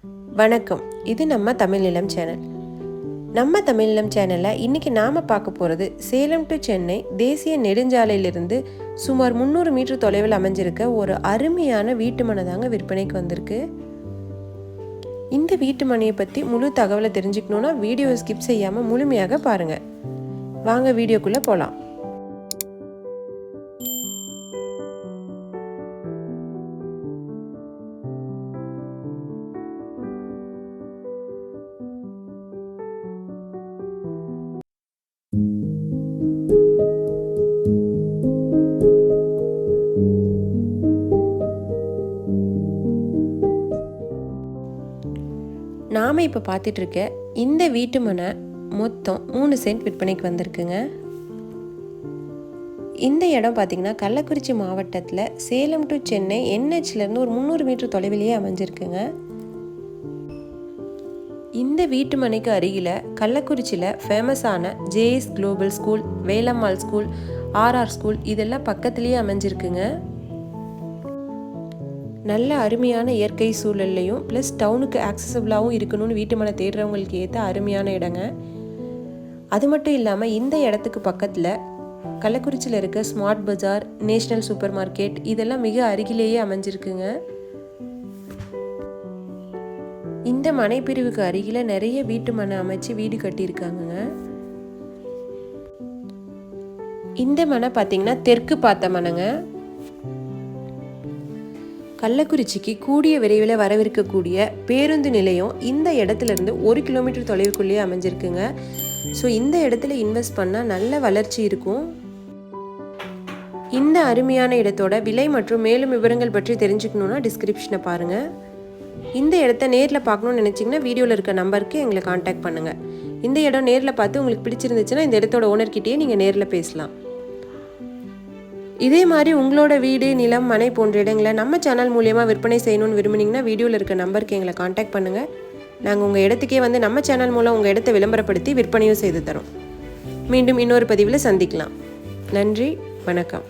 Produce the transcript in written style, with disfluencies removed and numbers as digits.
வணக்கம். இது நம்ம தமிழ் நிலம் சேனல். நம்ம தமிழ் நிலம் சேனலில் இன்றைக்கி நாம் பார்க்க போகிறது சேலம் டு சென்னை தேசிய நெடுஞ்சாலையிலிருந்து சுமார் 300 மீட்டர் தொலைவில் அமைஞ்சிருக்க ஒரு அருமையான வீட்டு மனை தாங்க விற்பனைக்கு வந்திருக்கு. இந்த வீட்டு மனையை பற்றி முழு தகவலை தெரிஞ்சுக்கணுன்னா வீடியோவை ஸ்கிப் செய்யாமல் முழுமையாக பாருங்கள். வாங்க வீடியோக்குள்ளே போகலாம். நாம் இப்போ பார்த்துட்ருக்க இந்த வீட்டு மனை மொத்தம் 3 சென்ட் விற்பனைக்கு வந்திருக்குங்க. இந்த இடம் பார்த்திங்கன்னா கள்ளக்குறிச்சி மாவட்டத்தில் சேலம் டு சென்னை NHலேருந்து ஒரு 300 மீட்டர் தொலைவிலேயே அமைஞ்சிருக்குங்க. இந்த வீட்டு மனைக்கு அருகில் கள்ளக்குறிச்சியில் ஃபேமஸான JS global school, Velammal school, RR school இதெல்லாம் பக்கத்துலேயே அமைஞ்சிருக்குங்க. நல்ல அருமையான இயற்கை சூழல்லையும் ப்ளஸ் டவுனுக்கு ஆக்சசபிளாகவும் இருக்கணும்னு வீட்டு மனை தேடுறவங்களுக்கு ஏற்ற அருமையான இடங்க. அது மட்டும் இல்லாமல் இந்த இடத்துக்கு பக்கத்தில் கள்ளக்குறிச்சியில் இருக்க ஸ்மார்ட் பஜார், நேஷ்னல் சூப்பர் மார்க்கெட் இதெல்லாம் மிக அருகிலேயே அமைஞ்சிருக்குங்க. இந்த மனை பிரிவுக்கு அருகில் நிறைய வீட்டு மனை அமைச்சு வீடு கட்டியிருக்காங்க. இந்த மனை பார்த்திங்கன்னா தெற்கு பார்த்த மனைங்க. கள்ளக்குறிச்சிக்கு கூடிய விரைவில் வரவிருக்கக்கூடிய பேருந்து நிலையம் இந்த இடத்துலேருந்து 1 கிலோமீட்டர் தொலைவுக்குள்ளேயே அமைஞ்சிருக்குங்க. ஸோ இந்த இடத்துல இன்வெஸ்ட் பண்ணால் நல்ல வளர்ச்சி இருக்கும். இந்த அருமையான இடத்தோட விலை மற்றும் மேலும் விவரங்கள் பற்றி தெரிஞ்சுக்கணுன்னா டிஸ்கிரிப்ஷனை பாருங்கள். இந்த இடத்த நேரில் பார்க்கணுன்னு நினச்சிங்கன்னா வீடியோவில் இருக்க நம்பருக்கு எங்களை காண்டாக்ட் பண்ணுங்கள். இந்த இடம் நேரில் பார்த்து உங்களுக்கு பிடிச்சிருந்துச்சுன்னா இந்த இடத்தோட ஓனர்கிட்டயே நீங்கள் நேரில் பேசலாம். இதே மாதிரி உங்களோட வீடு, நிலம், மனை போன்ற இடங்களை நம்ம சேனல் மூலியமாக விற்பனை செய்யணும்னு விரும்புனீங்கன்னா வீடியோவில் இருக்க நம்பருக்கு எங்களை காண்டாக்ட் பண்ணுங்கள். நாங்கள் உங்கள் இடத்துக்கே வந்து நம்ம சேனல் மூலம் உங்கள் இடத்தை விளம்பரப்படுத்தி விற்பனையும் செய்து தரோம். மீண்டும் இன்னொரு பதிவில் சந்திக்கலாம். நன்றி, வணக்கம்.